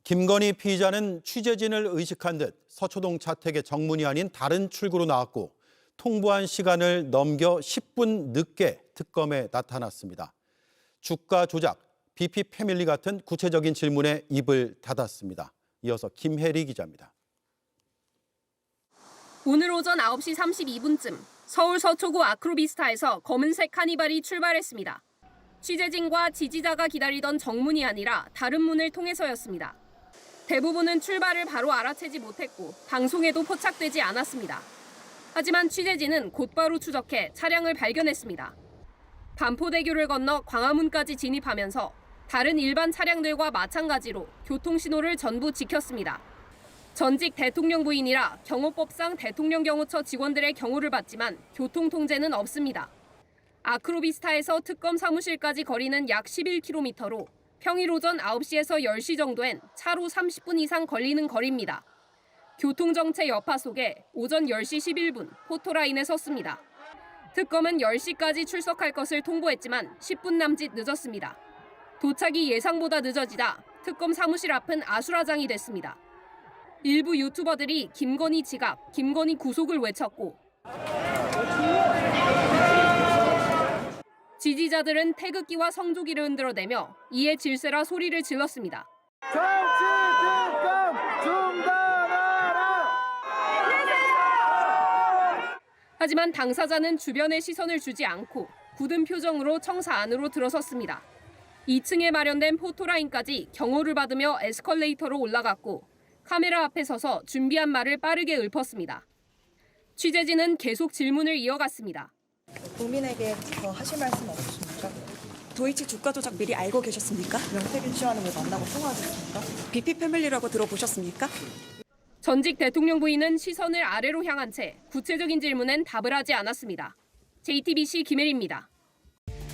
김건희 피의자는 취재진을 의식한 듯 서초동 자택의 정문이 아닌 다른 출구로 나왔고 통보한 시간을 넘겨 10분 늦게 특검에 나타났습니다. 주가 조작, BP 패밀리 같은 구체적인 질문에 입을 닫았습니다. 이어서 김혜리 기자입니다. 오늘 오전 9시 32분쯤 서울 서초구 아크로비스타에서 검은색 카니발이 출발했습니다. 취재진과 지지자가 기다리던 정문이 아니라 다른 문을 통해서였습니다. 대부분은 출발을 바로 알아채지 못했고 방송에도 포착되지 않았습니다. 하지만 취재진은 곧바로 추적해 차량을 발견했습니다. 반포대교를 건너 광화문까지 진입하면서 다른 일반 차량들과 마찬가지로 교통신호를 전부 지켰습니다. 전직 대통령 부인이라 경호법상 대통령 경호처 직원들의 경호를 받지만 교통 통제는 없습니다. 아크로비스타에서 특검 사무실까지 거리는 약 11km로 평일 오전 9시에서 10시 정도엔 차로 30분 이상 걸리는 거리입니다. 교통정체 여파 속에 오전 10시 11분 포토라인에 섰습니다. 특검은 10시까지 출석할 것을 통보했지만 10분 남짓 늦었습니다. 도착이 예상보다 늦어지다 특검 사무실 앞은 아수라장이 됐습니다. 일부 유튜버들이 김건희 지갑, 김건희 구속을 외쳤고 지지자들은 태극기와 성조기를 흔들어대며 이에 질세라 소리를 질렀습니다. 정치 특검 중단하라! 하지만 당사자는 주변에 시선을 주지 않고 굳은 표정으로 청사 안으로 들어섰습니다. 2층에 마련된 포토라인까지 경호를 받으며 에스컬레이터로 올라갔고 카메라 앞에 서서 준비한 말을 빠르게 읊었습니다. 취재진은 계속 질문을 이어갔습니다. 국민에게 더 하실 말씀 없으십니까? 도이치 주가 조작 미리 알고 계셨습니까? 명태균 씨와는 왜 만나고 통화하셨습니까? BP 패밀리라고 들어보셨습니까? 전직 대통령 부인은 시선을 아래로 향한 채 구체적인 질문엔 답을 하지 않았습니다. JTBC 김혜리입니다.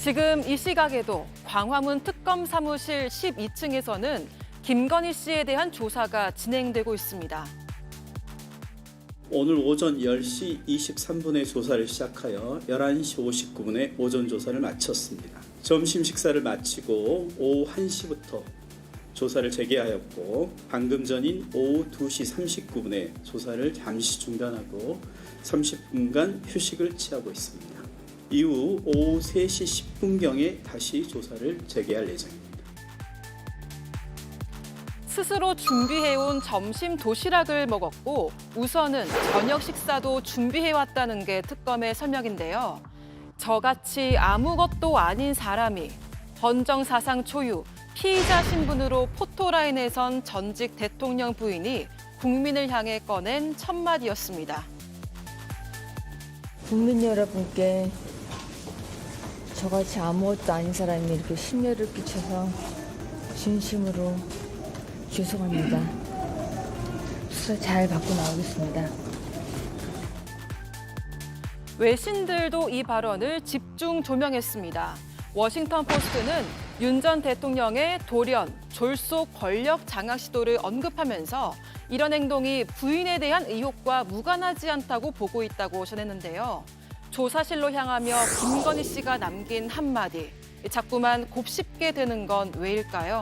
지금 이 시각에도 광화문 특검 사무실 12층에서는 김건희 씨에 대한 조사가 진행되고 있습니다. 오늘 오전 10시 23분에 조사를 시작하여 11시 59분에 오전 조사를 마쳤습니다. 점심 식사를 마치고 오후 1시부터 조사를 재개하였고 방금 전인 오후 2시 39분에 조사를 잠시 중단하고 30분간 휴식을 취하고 있습니다. 이후 오후 3시 10분경에 다시 조사를 재개할 예정입니다. 스스로 준비해온 점심 도시락을 먹었고 우선은 저녁 식사도 준비해왔다는 게 특검의 설명인데요. 저같이 아무것도 아닌 사람이 헌정사상 초유 피의자 신분으로 포토라인에 선 전직 대통령 부인이 국민을 향해 꺼낸 첫마디였습니다. 국민 여러분께 저같이 아무것도 아닌 사람이 이렇게 심려를 끼쳐서 진심으로 죄송합니다. 수사 잘 받고 나오겠습니다. 외신들도 이 발언을 집중 조명했습니다. 워싱턴 포스트는 윤 전 대통령의 돌연, 졸속 권력 장악 시도를 언급하면서 이런 행동이 부인에 대한 의혹과 무관하지 않다고 보고 있다고 전했는데요. 조사실로 향하며 김건희 씨가 남긴 한마디, 자꾸만 곱씹게 되는 건 왜일까요?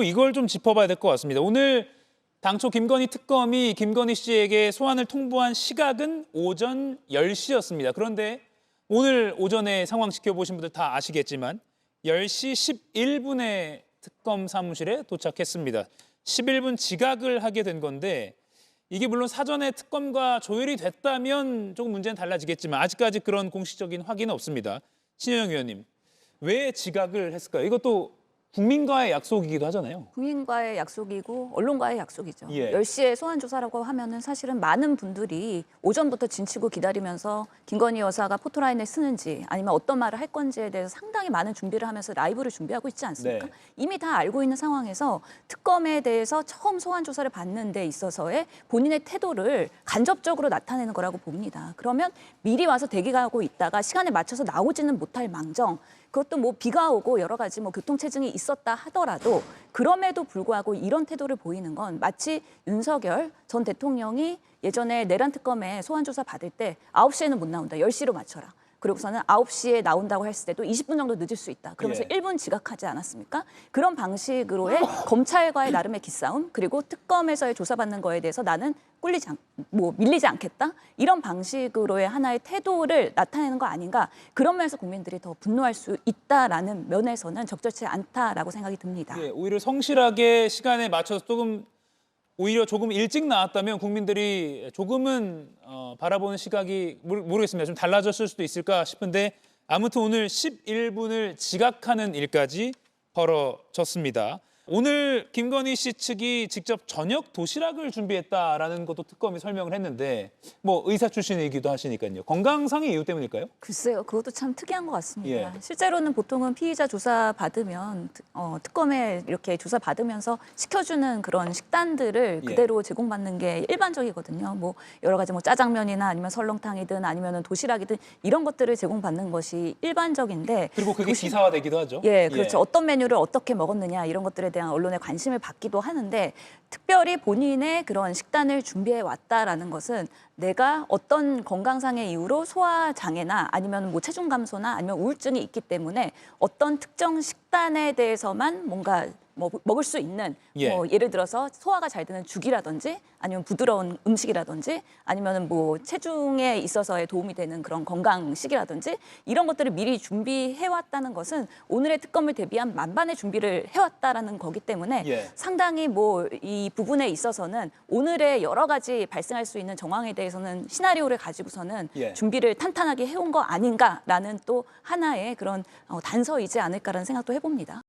이걸 좀 짚어봐야 될 것 같습니다. 오늘 당초 김건희 특검이 김건희 씨에게 소환을 통보한 시각은 오전 10시였습니다. 그런데 오늘 오전에 상황 지켜보신 분들 다 아시겠지만 10시 11분에 특검 사무실에 도착했습니다. 11분 지각을 하게 된 건데 이게 물론 사전에 특검과 조율이 됐다면 조금 문제는 달라지겠지만 아직까지 그런 공식적인 확인은 없습니다. 신현영 의원님, 왜 지각을 했을까요? 이것도 국민과의 약속이기도 하잖아요. 국민과의 약속이고 언론과의 약속이죠. 예. 10시에 소환 조사라고 하면은 사실은 많은 분들이 오전부터 진치고 기다리면서 김건희 여사가 포토라인을 쓰는지 아니면 어떤 말을 할 건지에 대해서 상당히 많은 준비를 하면서 라이브를 준비하고 있지 않습니까? 네. 이미 다 알고 있는 상황에서 특검에 대해서 처음 소환 조사를 받는 데 있어서의 본인의 태도를 간접적으로 나타내는 거라고 봅니다. 그러면 미리 와서 대기하고 있다가 시간에 맞춰서 나오지는 못할 망정, 그것도 뭐 비가 오고 여러 가지 뭐 교통체증이 있었다 하더라도 그럼에도 불구하고 이런 태도를 보이는 건 마치 윤석열 전 대통령이 예전에 내란 특검에 소환 조사 받을 때 9시에는 못 나온다, 10시로 맞춰라. 그리고서는 9시에 나온다고 했을 때도 20분 정도 늦을 수 있다. 그러면서 예. 1분 지각하지 않았습니까? 그런 방식으로의 검찰과의 나름의 기싸움, 그리고 특검에서의 조사받는 거에 대해서 나는 밀리지 않겠다? 이런 방식으로의 하나의 태도를 나타내는 거 아닌가? 그런 면에서 국민들이 더 분노할 수 있다라는 면에서는 적절치 않다라고 생각이 듭니다. 예, 오히려 성실하게 시간에 맞춰서 오히려 조금 일찍 나왔다면 국민들이 조금은 바라보는 시각이 모르겠습니다. 좀 달라졌을 수도 있을까 싶은데 아무튼 오늘 11분을 지각하는 일까지 벌어졌습니다. 오늘 김건희 씨 측이 직접 저녁 도시락을 준비했다라는 것도 특검이 설명을 했는데 뭐 의사 출신이기도 하시니까요. 건강상의 이유 때문일까요? 글쎄요, 그것도 참 특이한 것 같습니다. 예. 실제로는 보통은 피의자 조사 받으면 특검에 이렇게 조사 받으면서 시켜주는 그런 식단들을 예. 그대로 제공받는 게 일반적이거든요. 뭐 여러 가지 뭐 짜장면이나 아니면 설렁탕이든 아니면 도시락이든 이런 것들을 제공받는 것이 일반적인데 그리고 그게 기사화되기도 하죠. 예, 그렇죠. 어떤 메뉴를 어떻게 먹었느냐 이런 것들에 대한 언론의 관심을 받기도 하는데 특별히 본인의 그런 식단을 준비해 왔다라는 것은 내가 어떤 건강상의 이유로 소화 장애나 아니면 뭐 체중 감소나 아니면 우울증이 있기 때문에 어떤 특정 식단에 대해서만 뭔가 먹을 수 있는 예. 예를 들어서 소화가 잘 되는 죽이라든지 아니면 부드러운 음식이라든지 아니면 뭐 체중에 있어서의 도움이 되는 그런 건강식이라든지 이런 것들을 미리 준비해 왔다는 것은 오늘의 특검을 대비한 만반의 준비를 해왔다라는 거기 때문에 예. 상당히 뭐 이 부분에 있어서는 오늘의 여러 가지 발생할 수 있는 정황에 대해서는 시나리오를 가지고서는 예. 준비를 탄탄하게 해온 거 아닌가라는 또 하나의 그런 단서이지 않을까라는 생각도 해봅니다.